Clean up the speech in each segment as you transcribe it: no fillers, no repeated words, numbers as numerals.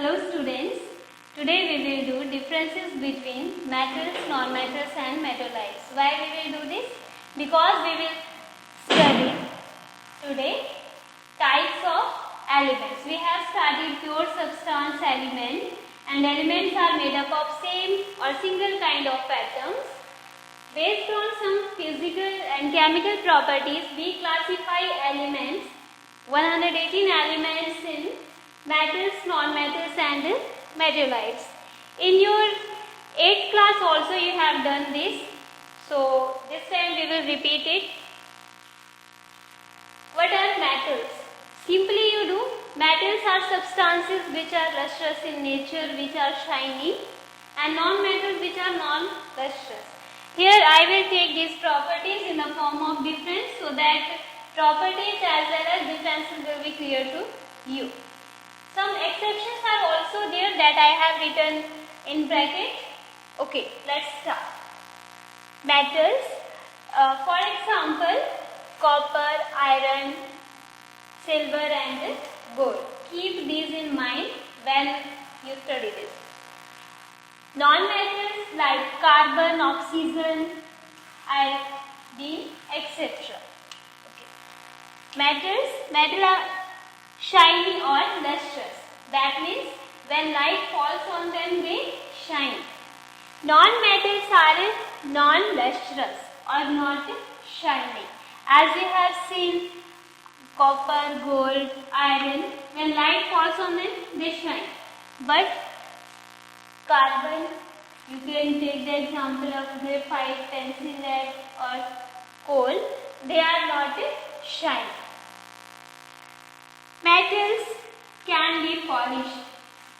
Hello students, today we will do differences between metals, non-metals and metallites. Why we will do this? Because we will study today types of elements. We have studied pure substance element, and elements are made up of same or single kind of atoms. Based on some physical and chemical properties, we classify elements, 118 elements in metals, non-metals and metallites. In your 8th class also you have done this. So this time we will repeat it. What are metals? Simply you do. Metals are substances which are lustrous in nature, which are shiny, and non-metals which are non-lustrous. Here I will take these properties in the form of difference so that properties as well as differences will be clear to you. Some exceptions are also there that I have written in bracket. Okay, let's start. Metals, for example, copper, iron, silver and gold. Keep these in mind when you study this. Non-metals like carbon, oxygen, iodine, etc. Okay. Metal are shiny or lustrous. That means when light falls on them they shine. Non-metals are non-lustrous or not shiny. As we have seen, copper, gold, iron, when light falls on them they shine. But carbon, you can take the example of graphite, pencil lead or coal, they are not shiny. Metals can be polished.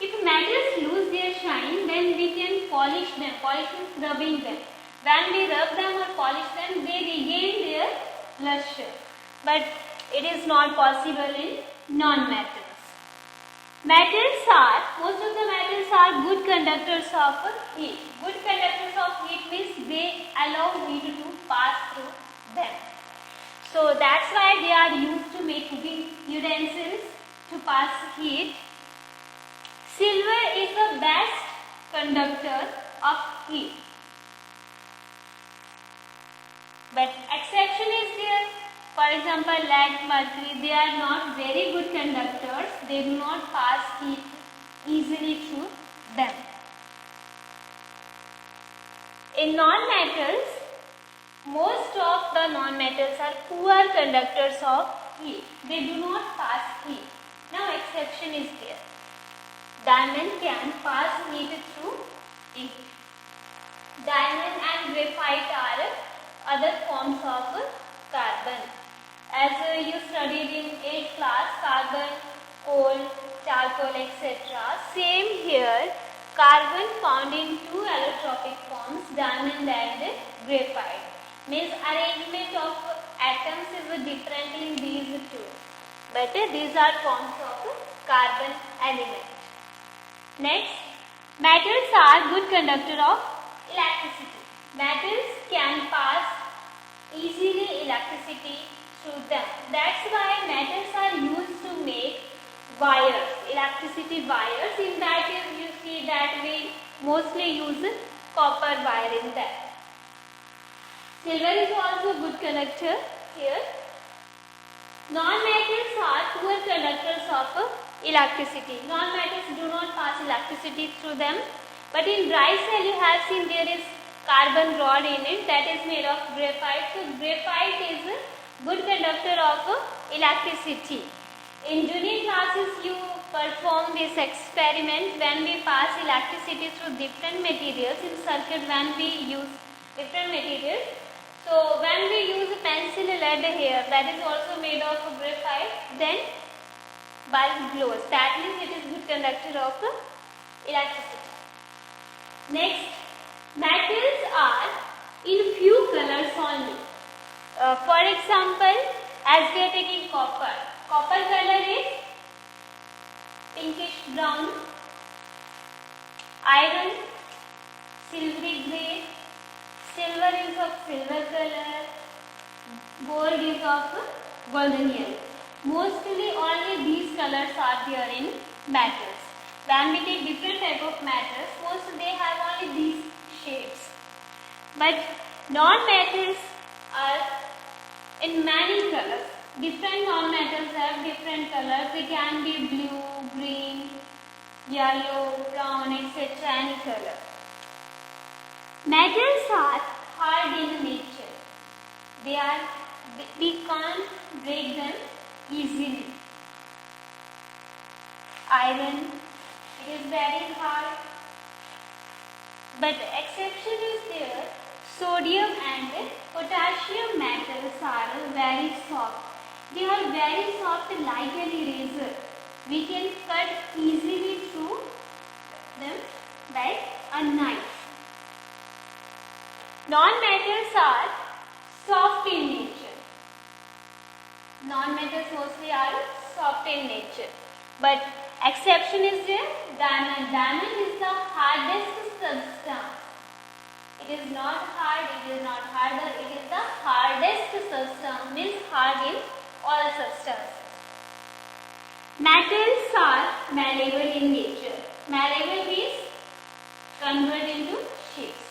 If metals lose their shine, then we can polish them. Polish means rubbing them. When we rub them or polish them, they regain their luster. But it is not possible in non-metals. Most of the metals are good conductors of heat. Good conductors of heat means they allow heat to pass through them. So that's why they are used to make utensils to pass heat. Silver is the best conductor of heat. But exception is there. For example, lead, mercury, they are not very good conductors. They do not pass heat easily through them. In non-metals, most of the non-metals are poor conductors of heat. They do not pass heat. Now exception is there. Diamond can pass heat through it. Diamond and graphite are other forms of carbon. As you studied in 8th class, carbon, coal, charcoal, etc. Same here, carbon found in two allotropic forms, diamond and graphite. Means arrangement of atoms is different in these two. But these are forms of carbon element. Next, metals are good conductor of electricity. Metals can pass easily electricity through them. That's why metals are used to make wires, electricity wires. In that case, you see that we mostly use copper wire in that. Silver is also a good conductor here. Non-metals are poor conductors of electricity. Non-metals do not pass electricity through them. But in dry cell you have seen there is carbon rod in it that is made of graphite. So graphite is a good conductor of electricity. In junior classes you perform this experiment when we pass electricity through different materials in circuit when we use different materials. So when we use a pencil lead here that is also made of graphite, then bulb glows. That means it is good conductor of electricity. Next, metals are in few colors only. For example, as we are taking copper. Copper color is pinkish brown. Iron, silvery grey. Silver is of silver color. Gold is of golden yellow. Mostly only these colors are there in metals. when we take different type of metals, most they have only these shapes. But non-metals are in many colors. Different non-metals have different colors. They can be blue, green, yellow, brown, etc. Any color. Metals are hard in nature. We can't break them easily. Iron, it is very hard. But exception is there. Sodium and potassium metals are very soft. They are very soft like an eraser. We can cut easily through them by a knife. Non-metals are soft in nature. Non-metals mostly are soft in nature. But exception is there. Diamond. Diamond is the hardest substance. It is not hard, it is not harder, it is the hardest substance, means hard in all substances. Metals are malleable in nature. Malleable means convert into shapes.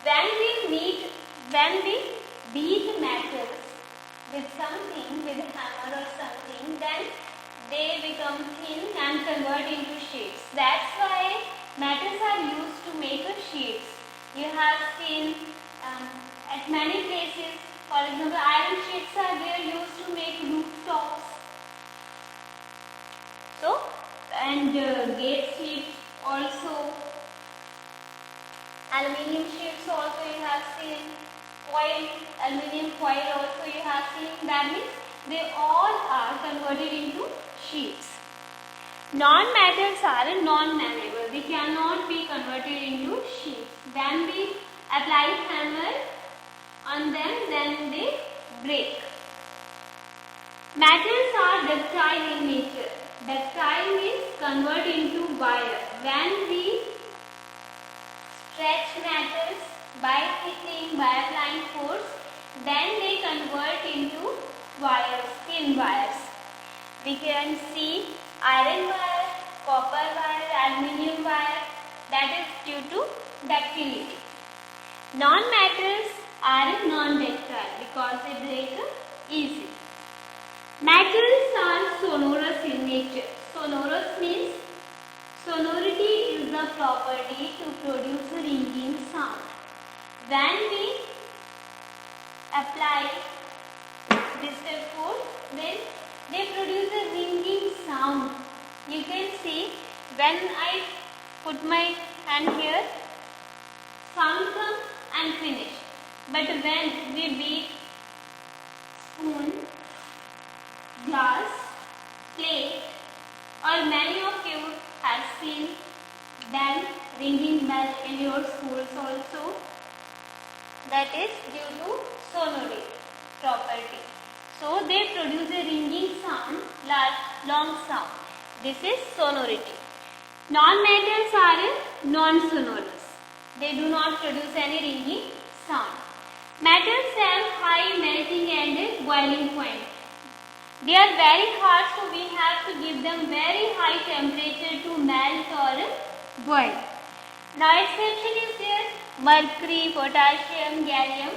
When we beat metals with something, with a hammer or something, then they become thin and convert into shapes. That's why metals are used to make shapes. You have seen at many places, for example, iron sheets are there used to make rooftops. So, and gate sheets also, aluminium sheets also you have seen, foil, aluminium foil also you have seen. That means they all are converted into sheets. Non-metals are non-malleable. They cannot be converted into sheets. When we apply hammer on them, then they break. Metals are ductile in nature. Ductile means convert into wire. When we stretch metals by hitting, by applying force, then they convert into wires, thin wires. We can see iron wire, copper wire, aluminium wire, that is due to ductility. Non-metals are non-ductile because they break easily. Metals are sonorous in nature. Sonorous means sonority is the property to produce a ringing sound. When we apply resistive force, then they produce a ringing sound. You can see when I put my hand here, sound comes and finish. But when we beat spoon, glass, plate, or many of you have seen bell, ringing bell in your schools also, that is due to sonority property. So they produce a ringing sound, long sound. This is sonority. Non-metals are non-sonorous. They do not produce any ringing sound. Metals have high melting and boiling point. They are very hard, so we have to give them very high temperature to melt or boil. Now exception is there: mercury, potassium, gallium,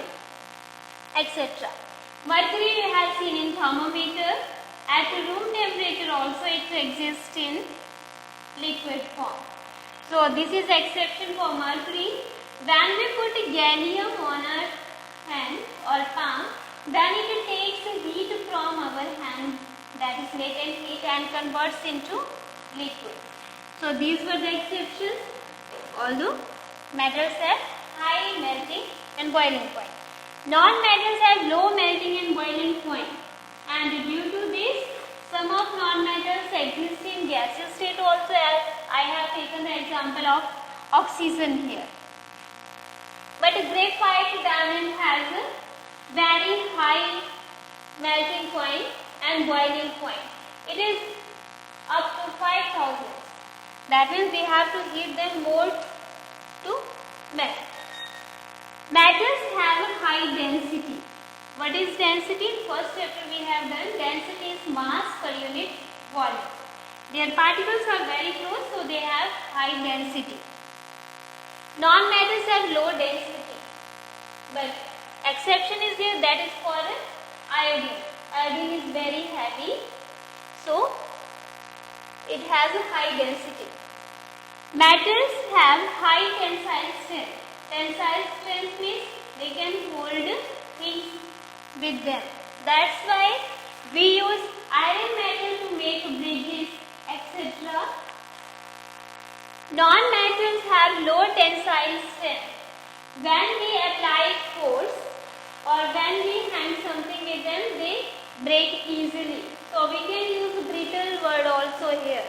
etc. Mercury we have seen in thermometer. At room temperature also it exists in liquid form. So this is exception for mercury. When we put gallium on our hand or palm, then it takes heat from our hand, that is latent heat, and converts into liquid. So these were the exceptions. Although metals have high melting and boiling point. Non-metals have low melting and boiling point. And due to this, some of non-metals exist in gaseous state also, as I have taken the example of oxygen here. But graphite diamond has a very high melting point and boiling point. It is up to 5,000. That means we have to heat them more to melt. Metals have a high density. What is density? First chapter we have done. Density is mass per unit volume. Their particles are very close, so they have high density. Non-metals have low density, but exception is there, that is for iodine. Iodine is very heavy, so it has a high density. Metals have high tensile strength. Tensile strength means they can hold things with them. That's why we use iron metal to make bridges, etc. Non-metals have low tensile strength. When we apply force or when we hang something with them, they break easily. So we can use brittle word also here.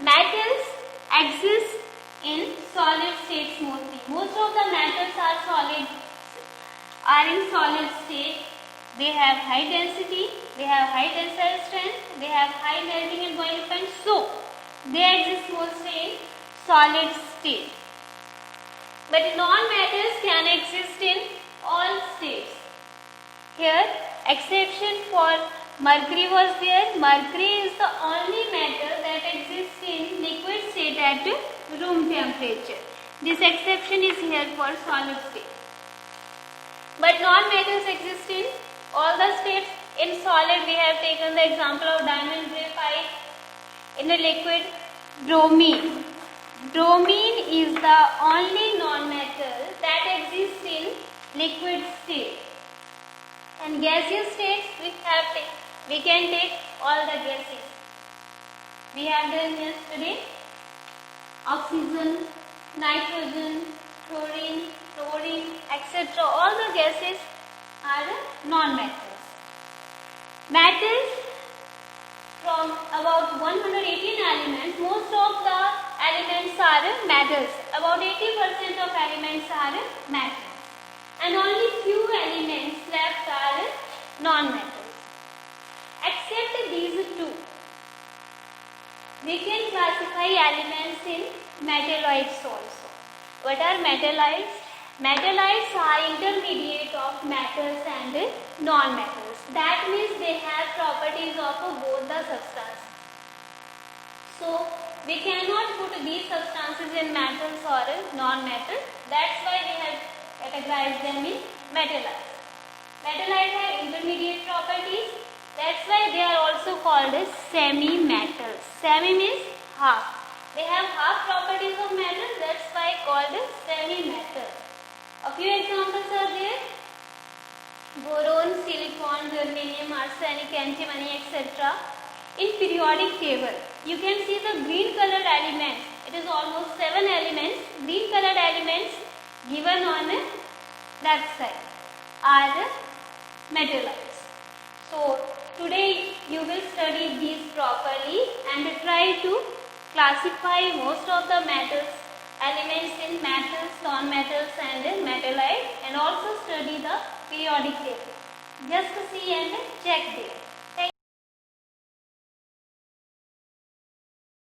Metals exist in solid states mostly. Most of the metals are in solid state. They have high density, they have high tensile strength, they have high melting and boiling point. So they exist mostly in solid state. But non-metals can exist in all states. Here, exception for mercury was there. Mercury is the only metal that exists in liquid state at room temperature. This exception is here for solid state. But non-metals exist in all the states. In solid, we have taken the example of diamond graphite. In a liquid, bromine. Bromine is the only non-metal that exists in liquid state. And gaseous states, we can take all the gases. We have done yesterday oxygen, nitrogen, chlorine, fluorine, etc. All the gases are non-metals. Metals, from about 118 elements, most of the elements are metals. About 80% of elements are metals. And only few elements left are non-metals. Except these two. We can classify elements in metalloids also. What are metalloids? Metalloids are intermediate of metals and non-metals. That means they have properties of both the substances. So we cannot put these substances in metals or non-metals. That's why we have categorized them in metalloids. Metalloids have intermediate properties. That's why they are also called as semi-metals. Semi means half. They have half properties of metal. That's why called as semi-metal. A few examples are there. Boron, silicon, germanium, arsenic, antimony, etc. In periodic table, you can see the green colored elements. It is almost 7 elements. Green colored elements given on the left side are metalloids. So today you will study these properly and try to classify most of the metals elements in metals, non-metals and metalloids, and also study the periodic table. Just see and check there.